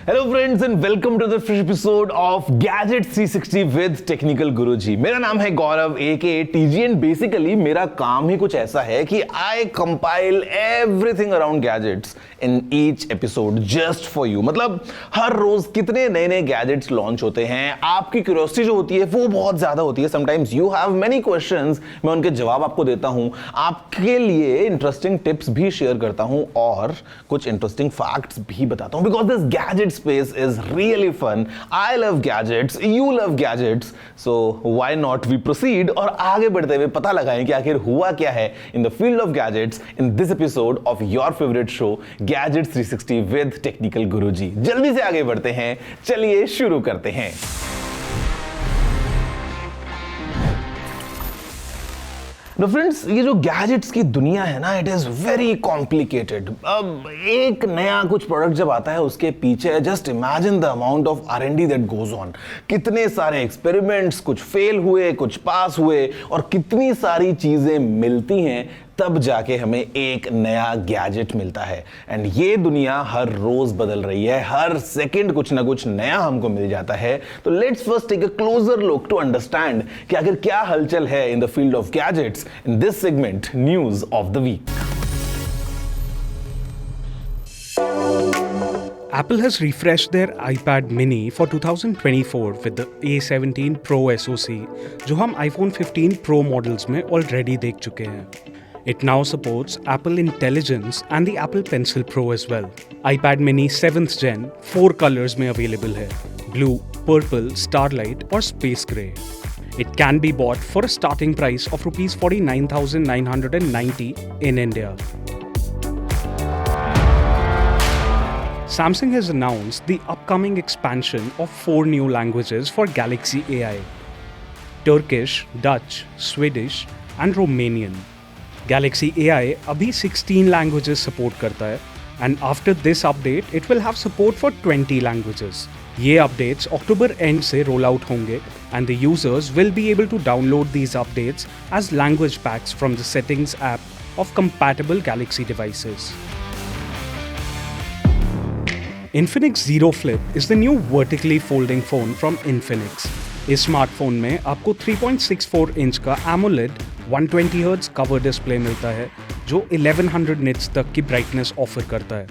Hello friends and welcome to the fresh episode of gadget 360 with technical Guruji. मेरा नाम है Gaurav aka TG and basically मेरा काम ही कुछ ऐसा है कि I compile everything around gadgets in each episode just for you. मतलब हर रोज कितने नए नए गैजेट्स लॉन्च होते हैं, आपकी क्यूरियोसिटी जो होती है वो बहुत ज्यादा होती है। Sometimes you have many questions, मैं उनके जवाब आपको देता हूं, आपके लिए इंटरेस्टिंग टिप्स भी शेयर करता हूं और कुछ इंटरेस्टिंग फैक्ट्स भी बताता हूं because this gadget space is really fun. I love gadgets, you love gadgets, so why not we proceed और आगे बढ़ते हुए पता लगाएं कि आखिर हुआ क्या है in the field of gadgets in this episode of your favorite show Gadgets 360 with Technical Guruji। जल्दी से आगे बढ़ते हैं, चलिए शुरू करते हैं। फ्रेंड्स, ये जो गैजेट्स की दुनिया है ना, इट इज वेरी कॉम्प्लिकेटेड। अब एक नया कुछ प्रोडक्ट जब आता है उसके पीछे just imagine the amount of R&D that goes on. कितने सारे एक्सपेरिमेंट्स, कुछ फेल हुए, कुछ पास हुए और कितनी सारी चीजें मिलती हैं तब जाके हमें एक नया गैजेट मिलता है। एंड ये दुनिया हर रोज बदल रही है, हर सेकंड कुछ ना कुछ नया हमको मिल जाता है। तो let's first take a closer look to understand कि आखिर क्या हलचल है in the field of gadgets in this segment news of the week. Apple has refreshed their iPad mini for 2024 with the A17 Pro SoC, जो हम iPhone 15 Pro models में already देख चुके हैं। It now supports Apple Intelligence and the Apple Pencil Pro as well. iPad mini 7th Gen 4 colors में available है: blue, purple, starlight और space gray. It can be bought for a starting price of rupees 49,990 in India. Samsung has announced the upcoming expansion of 4 new languages for Galaxy AI: Turkish, Dutch, Swedish and Romanian. Galaxy AI अभी 16 languages support करता है and after this update it will have support for 20 languages. ये updates October end से roll out होंगे and the users will be able to download these updates as language packs from the settings app of compatible Galaxy devices. Infinix Zero Flip is the new vertically folding phone from Infinix. इस smartphone में आपको 3.64 inch का AMOLED 120Hz cover display मिलता है जो 1100 nits तक की brightness offer करता है।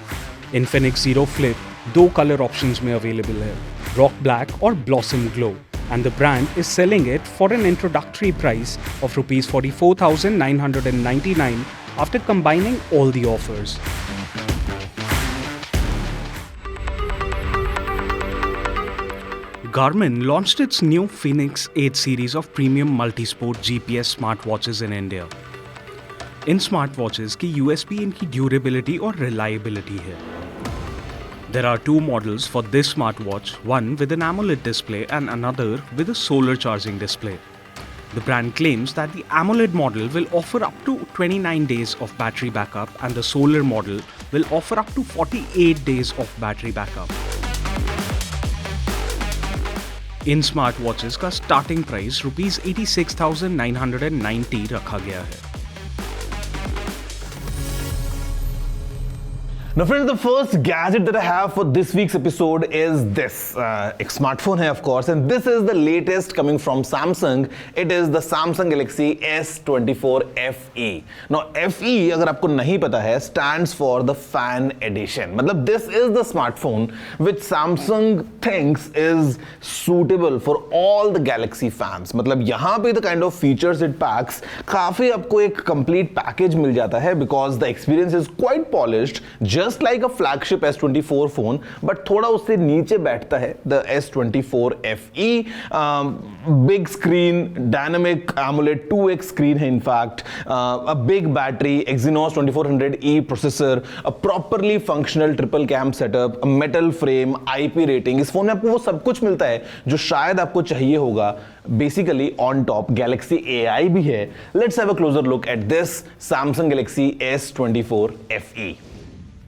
Infinix Zero Flip 2 colour options में अवेलेबल है, रॉक ब्लैक और blossom glow, and the brand is selling it for an introductory price of rupees 44,999 after combining all the offers. Garmin launched its new Phoenix 8 series of premium multisport GPS smartwatches in India. In smartwatches की USP इनकी durability और reliability है। There are 2 models for this smartwatch, one with an AMOLED display and another with a solar charging display. The brand claims that the AMOLED model will offer up to 29 days of battery backup and the solar model will offer up to 48 days of battery backup. In smart watches का starting price rupees 86,990 रखा गया है। Now friends, the first gadget that I have for this week's episode is this. एक smartphone है of course, and this is the latest coming from Samsung. It is the Samsung Galaxy S24 FE. Now FE अगर आपको नहीं पता है stands for the Fan Edition. मतलब this is the smartphone which Samsung thinks is suitable for all the Galaxy fans. मतलब यहाँ पे the kind of features it packs, काफी आपको एक complete package मिल जाता है because the experience is quite polished. Just like a flagship S24 phone, but थोड़ा उससे नीचे बैठता है the S24 FE. Big screen, dynamic AMOLED 2x screen है in fact, a big battery, Exynos 2400E processor, a properly functional triple cam setup, a metal frame, IP rating. इस phone में आपको वो सब कुछ मिलता है जो शायद आपको चाहिए होगा। Basically on top Galaxy AI भी है। Let's have a closer look at this Samsung Galaxy S24 FE.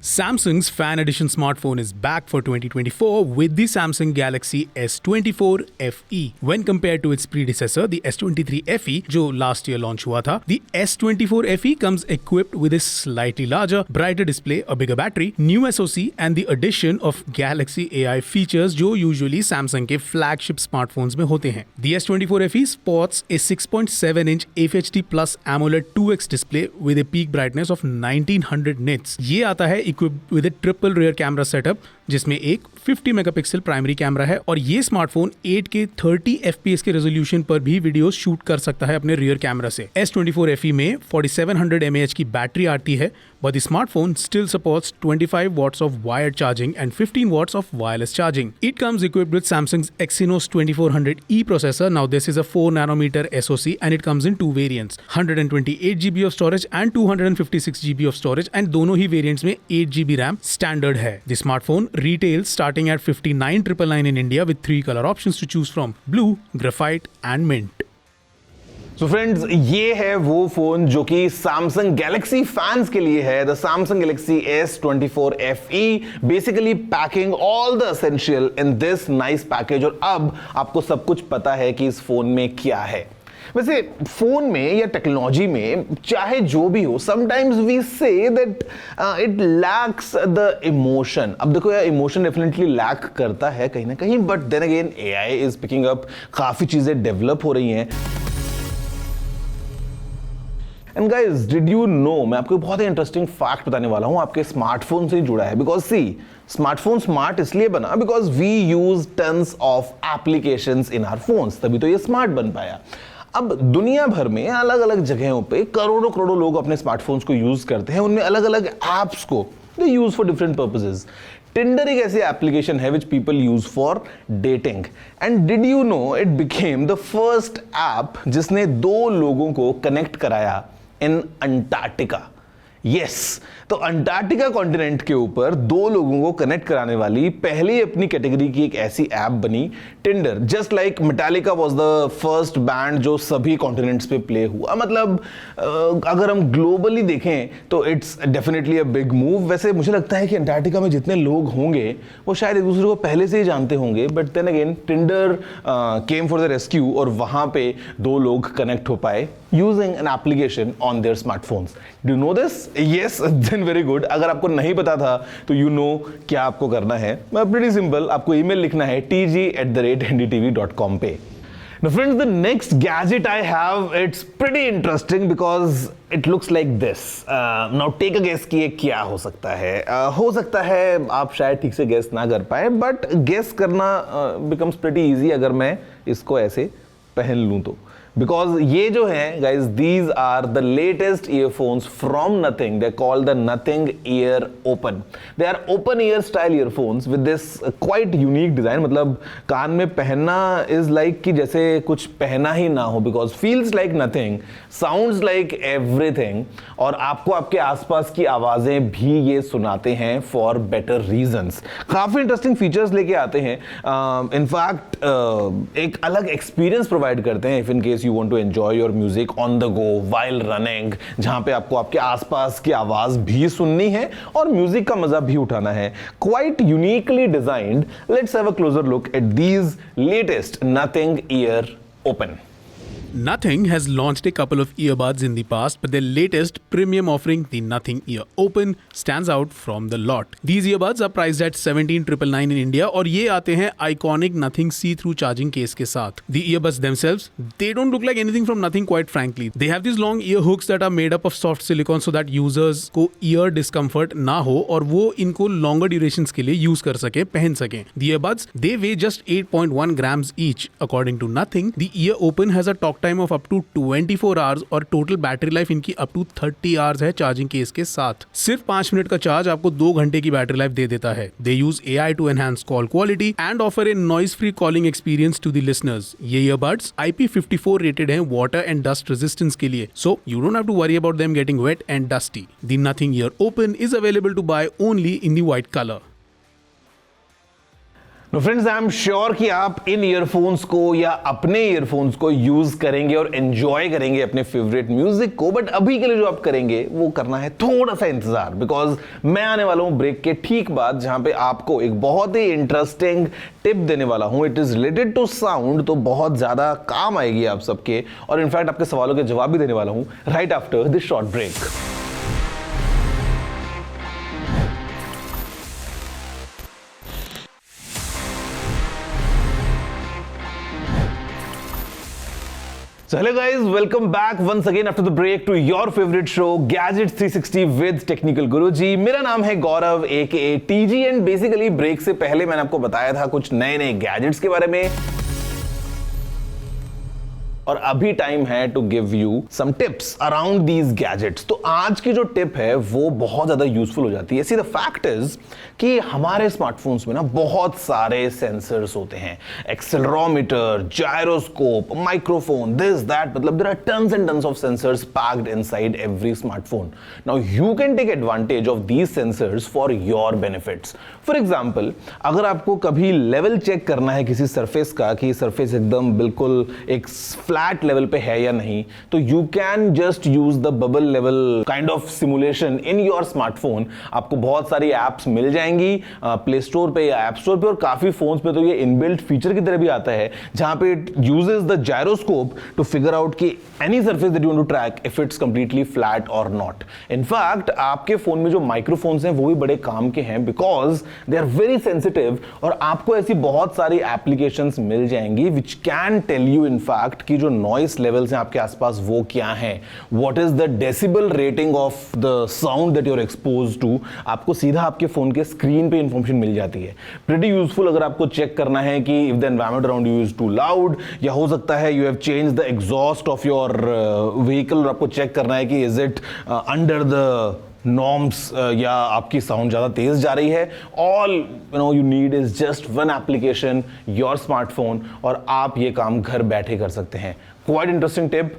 Samsung's Fan Edition smartphone is back for 2024 with the Samsung Galaxy S24 FE. When compared to its predecessor, the S23 FE, जो last year launch हुआ था, the S24 FE comes equipped with a slightly larger, brighter display, a bigger battery, new SoC, and the addition of Galaxy AI features जो usually Samsung के flagship smartphones में होते हैं. The S24 FE sports a 6.7-inch FHD Plus AMOLED 2x display with a peak brightness of 1900 nits. ये आता है equipped with a triple rear camera setup जिसमें एक 50 मेगापिक्सल प्राइमरी कैमरा है और ये स्मार्टफोन 8K 30 FPS के रेजोल्यूशन पर भी वीडियो शूट कर सकता है अपने रियर कैमरा से. S24 FE में 4700 mAh की बैटरी आती है, but the smartphone still supports 25 watts of wired charging and 15 watts of wireless charging. It comes equipped with Samsung's Exynos 2400E processor. Now this is a 4nm SoC and it comes in two variants, 128GB of storage and 256GB of storage, and दोनों ही variants में 8GB RAM standard है. The smartphone retails starting at 59,999 in India with 3 color options to choose from: blue, graphite and mint. So friends, ये है वो phone जो कि Samsung Galaxy fans के लिए है, the Samsung Galaxy S24 FE, basically packing all the essential in this nice package. और अब आपको सब कुछ पता है कि इस फोन में क्या है. वैसे फोन में या टेक्नोलॉजी में चाहे जो भी हो, sometimes we say that it lacks the emotion. अब देखो यार, इमोशन डेफिनेटली लैक करता है कहीं ना कहीं, but then again AI is picking up, काफी चीजें डेवलप हो रही हैं. And guys, did you know, मैं आपको बहुत ही इंटरेस्टिंग फैक्ट बताने वाला हूं, आपके स्मार्टफोन से ही जुड़ा है. बिकॉज सी, स्मार्टफोन स्मार्ट इसलिए बना because we use tons of applications in our phones, तभी तो ये स्मार्ट बन पाया. अब दुनिया भर में अलग अलग जगहों पे करोड़ों करोड़ों लोग अपने स्मार्टफोन्स को यूज करते हैं. उनमें अलग अलग एप्स को they use for different purposes. Tinder एक ऐसी एप्लीकेशन है which people use for dating. And did you know it became the first app जिसने 2 लोगों को कनेक्ट कराया इन अंटार्कटिका. यस, तो अंटार्कटिका कॉन्टिनेंट के ऊपर 2 लोगों को कनेक्ट कराने वाली पहली अपनी कैटेगरी की एक ऐसी ऐप बनी Tinder. Just like Metallica was the first band जो सभी कॉन्टिनेंट्स पे प्ले हुआ. मतलब अगर हम ग्लोबली देखें तो it's definitely a big move. वैसे मुझे लगता है कि अंटार्कटिका में जितने लोग होंगे वो शायद एक दूसरे को पहले से ही जानते होंगे, but then again Tinder came for the rescue और वहां पे 2 लोग कनेक्ट हो पाए using an application on their smartphones. Do you know this? Yes, then very good. अगर आपको नहीं पता था तो यू नो क्या आपको करना है. प्रीटी सिंपल, आपको ईमेल लिखना है tg@ndtv.com पे. Now friends, the next gadget I have, it's pretty interesting because it looks like this. Now take a guess कि ये क्या हो सकता है. हो सकता है आप शायद ठीक से guess ना कर पाए, but guess करना becomes pretty easy अगर मैं इसको ऐसे पहन लूँ तो. Because ये जो है guys, these are the latest earphones from Nothing. They're called the Nothing Ear Open. They are open ear style earphones with this quite unique design. मतलब कान में पहनना is like कि जैसे कुछ पहना ही ना हो, because feels like nothing, sounds like everything, और आपको आपके आसपास की आवाजें भी ये सुनाते हैं for better reasons. काफी इंटरेस्टिंग फीचर्स लेके आते हैं. इनफैक्ट एक अलग एक्सपीरियंस प्रोवाइड करते हैं if in case you want to enjoy your music on the go while running, जहां पे आपको आपके आसपास की आवाज भी सुननी है और म्यूजिक का मजा भी उठाना है. Quite uniquely designed. Let's have a closer look at these latest Nothing Ear Open. Nothing has launched a couple of earbuds in the past, but their latest premium offering, the Nothing Ear Open, stands out from the lot. These earbuds are priced at 17,999 in India और ये आते हैं iconic Nothing see-through charging case के साथ. The earbuds themselves, they don't look like anything from Nothing, quite frankly. They have these long ear hooks that are made up of soft silicone so that users को ear discomfort ना हो और वो इनको longer durations के लिए use कर सके, पहन सके. The earbuds, they weigh just 8.1 grams each. According to Nothing, the Ear Open has a talk time of up to 24 hours और टोटल बैटरी लाइफ इनकी अप टू 30 आवर्स है चार्जिंग केस के साथ. सिर्फ 5 मिनट का चार्ज आपको 2 घंटे की बैटरी लाइफ दे देता है. They use AI to enhance call quality and offer a noise free calling experience to the listeners. ये ईयरबड्स IP54 रेटेड हैं वाटर एंड डस्ट रेजिस्टेंस के लिए, so you don't have to worry about them getting wet and dusty. The nothing ear open is available to buy only in the white colour. Friends, I am sure कि आप इन earphones को या अपने earphones को use करेंगे और enjoy करेंगे अपने फेवरेट म्यूजिक को, बट अभी के लिए जो आप करेंगे वो करना है थोड़ा सा इंतजार, बिकॉज मैं आने वाला हूं ब्रेक के ठीक बाद, जहां पे आपको एक बहुत ही इंटरेस्टिंग टिप देने वाला हूं. It is related to sound, तो बहुत ज्यादा काम आएगी आप सबके, और इनफैक्ट आपके सवालों के जवाब भी देने वाला हूं right after this short break. So hello guys, welcome back once again after the break to your favorite show Gadgets 360 with Technical Guruji. मेरा नाम है Gaurav aka TG and basically break से पहले मैंने आपको बताया था कुछ नए नए गैजेट्स के बारे में, और अभी टाइम है to give you some tips around these gadgets. तो आज की जो टिप है वो बहुत ज्यादा यूजफुल हो जाती है. सी द फैक्ट इज कि हमारे स्मार्टफोन्स में ना बहुत सारे सेंसर्स होते हैं, accelerometer, gyroscope, microphone, this that, मतलब there are tons and tons of sensors packed inside every smartphone. Now you can take advantage of these sensors for your benefits. For example, अगर आपको कभी लेवल चेक करना है किसी surface का कि surface एकदम बिल्कुल एक फ्लैट लेवल पे है या नहीं, तो you can just use the bubble level kind of simulation in your smartphone. आपको बहुत सारी एप्स मिल जाएंगी प्ले स्टोर पे या ऐप स्टोर पे, और काफी फोन्स पे तो ये इनबिल्ट फीचर की तरह भी आता है जहां पे it uses the gyroscope to figure out कि any surface that you want to track if it's completely flat और नॉट. इनफैक्ट आपके फोन में जो माइक्रोफोन्स हैं वो भी बड़े काम के हैं, because they are very sensitive, और आपको ऐसी बहुत सारी एप्लीकेशंस मिल जाएंगी which can tell you in fact कि जो नॉइस लेवल्स हैं आपके आसपास वो क्या है, what is the decibel rating of the sound that you are exposed to. आपको सीधा आपके फोन के स्क्रीन पे इंफॉर्मेशन मिल जाती है. प्रीटी यूजफुल अगर आपको चेक करना है कि if the environment around you is too loud, या हो सकता है you have change the exhaust of your vehicle, और आपको चेक करना है कि is it under the norms या आपकी साउंड ज्यादा तेज जा रही है. All you need is just one application, your smartphone, और आप ये काम घर बैठे कर सकते हैं. Quite interesting tip,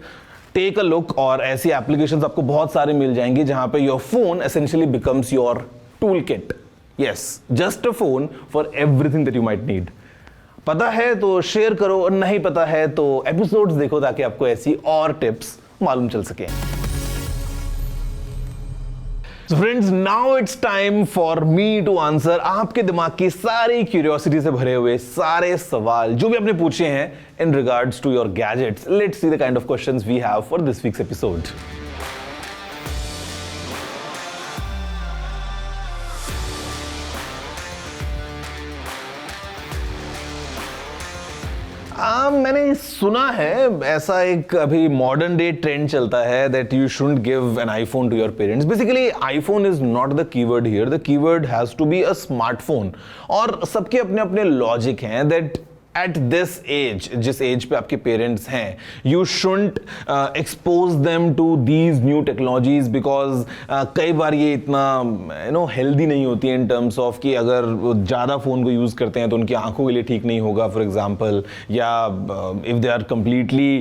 take a look. और ऐसी एप्लीकेशंस आपको बहुत सारे मिल जाएंगी जहां पे your phone essentially becomes your tool kit. Yes, just a phone for everything that you might need. पता है तो शेयर करो, और नहीं पता है तो एपिसोड्स देखो ताकि आपको ऐसी और टिप्स मालूम चल सके. So friends, now it's time for me to answer आपके दिमाग की सारी क्यूरियोसिटी से भरे हुए सारे सवाल जो भी आपने पूछे हैं in regards to your gadgets. Let's see the kind of questions we have for this week's episode. मैंने सुना है ऐसा एक अभी मॉडर्न डे ट्रेंड चलता है that you shouldn't give an iPhone to your parents. Basically iPhone is not the keyword here, the keyword has to be a smartphone. और सबके अपने अपने लॉजिक हैं दैट एट दिस एज, जिस age पे आपके पेरेंट्स हैं, you shouldn't expose them to these new technologies, because कई बार ये इतना हेल्दी नहीं होती है इन टर्म्स ऑफ कि अगर ज़्यादा फ़ोन को यूज़ करते हैं तो उनकी आंखों के लिए ठीक नहीं होगा फॉर एग्जाम्पल, या इफ़ दे आर कंप्लीटली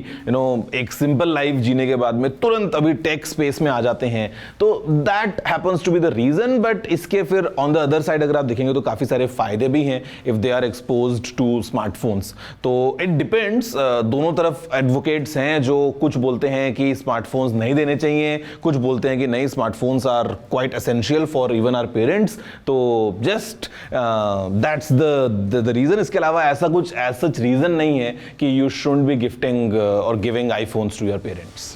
एक सिंपल लाइफ जीने के बाद में तुरंत अभी टेक स्पेस में आ जाते हैं, तो that happens to be the reason. But इसके फिर ऑन द अदर साइड अगर आप देखेंगे तो काफ़ी सारे फ़ायदे भी हैं if they are exposed to smartphones. तो इट डिपेंड्स, दोनों तरफ एडवोकेट्स हैं जो कुछ बोलते हैं कि स्मार्टफोन्स नहीं देने चाहिए, कुछ बोलते हैं कि नहीं, smartphones are quite essential for even our parents. तो जस्ट दैट्स द रीजन. इसके अलावा ऐसा कुछ एज सच रीजन नहीं है कि यू शुडंट बी गिफ्टिंग और giving iPhones to your parents.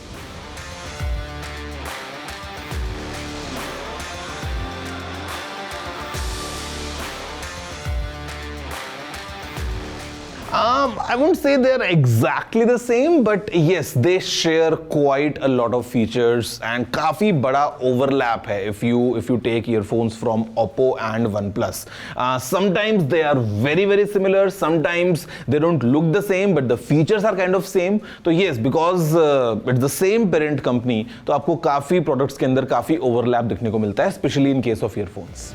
I won't say they're exactly the same, but yes, they share quite a lot of features and काफी बड़ा overlap है if you take earphones from Oppo and OnePlus. Sometimes they are very very similar, sometimes they don't look the same, but the features are kind of same. तो yes, because it's the same parent company, तो आपको काफी products के अंदर काफी overlap देखने को मिलता है, especially in case of earphones.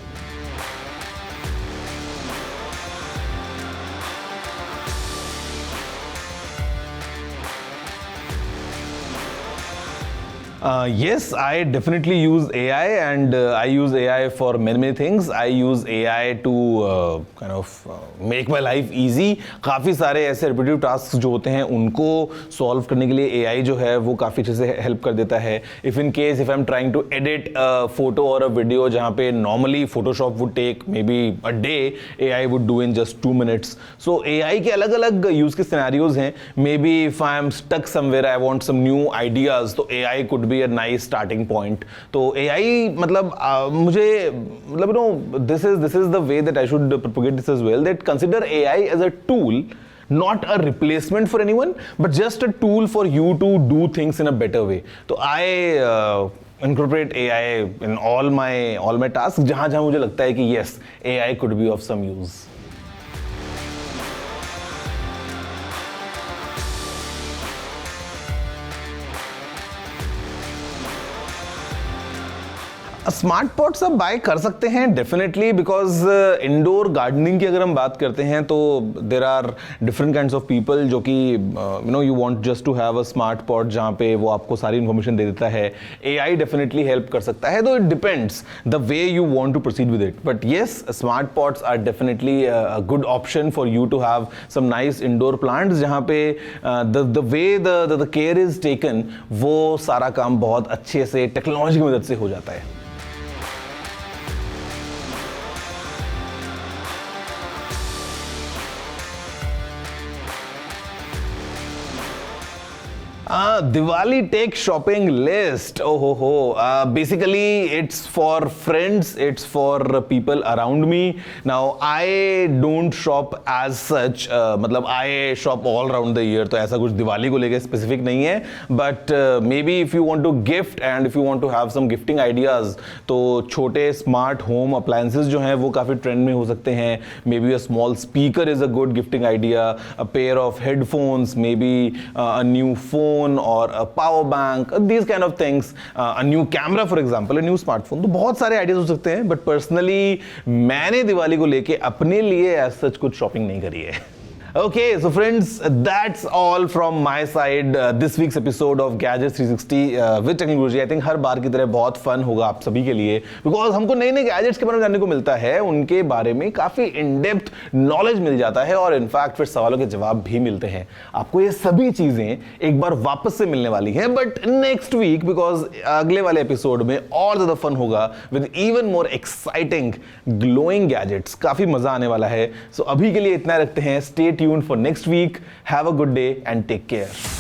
Yes, I definitely use AI, and I use AI for many things. I use AI to kind of make my life easy. काफ़ी सारे ऐसे repetitive tasks जो होते हैं उनको solve करने के लिए AI जो है वो काफ़ी अच्छे से help कर देता है. If in case if I'm trying to edit a photo or a video जहाँ पे normally Photoshop would take maybe a day, AI would do in just 2 minutes. So AI के अलग-अलग use के scenarios हैं. Maybe if I'm stuck somewhere, I want some new ideas, तो AI could be a nice starting point. तो AI मतलब मुझे मतलब this is the way that I should propagate this as well, that consider AI as a tool, not a replacement for anyone, but just a tool for you to do things in a better way. तो I incorporate AI in all my tasks जहाँ मुझे लगता है कि yes, AI could be of some use. Smart pots आप bye कर सकते हैं डेफिनेटली, बिकॉज इंडोर गार्डनिंग की अगर हम बात करते हैं तो there are different kinds of people जो कि you want just to have a smart pot जहाँ पे वो आपको सारी इन्फॉर्मेशन दे देता है. AI डेफिनेटली हेल्प कर सकता है, तो it depends the way you want to proceed with it. But yes, smart pots are definitely a good option for you to have some nice indoor plants जहाँ पे the way the care is taken वो सारा काम बहुत अच्छे से technology की मदद से हो जाता है. Diwali Tech Shopping List. Oh ho. Basically, it's for friends. It's for people around me. Now, I don't shop as such. मतलब I shop all around the year. तो ऐसा कुछ दिवाली को लेके specific नहीं है. But maybe if you want to gift and if you want to have some gifting ideas, तो छोटे smart home appliances जो हैं वो काफ़ी trend में हो सकते हैं. Maybe a small speaker is a good gifting idea. A pair of headphones, maybe a new phone or a power bank, these kind of things, a new camera for example, a new smartphone. तो बहुत सारे ideas हो सकते हैं, but personally मैंने दिवाली को लेके अपने लिए एज सच कुछ शॉपिंग नहीं करी है. Okay, so friends, that's all from my side. This week's episode of Gadgets 360 with Technology. I think हर बार की तरह बहुत फन होगा आप सभी के लिए, because हमको नए नए गैजेट्स के बारे में जानने को मिलता है, उनके बारे में काफ़ी इन डेप्थ नॉलेज मिल जाता है और इनफैक्ट फिर सवालों के जवाब भी मिलते हैं. आपको ये सभी चीज़ें एक बार वापस से मिलने वाली हैं, बट नेक्स्ट वीक, बिकॉज अगले वाले एपिसोड में और ज़्यादा फन होगा with even more exciting glowing gadgets. काफ़ी मज़ा आने वाला है. सो अभी के लिए इतना रखते हैं. Stay tuned for next week. Have a good day and take care.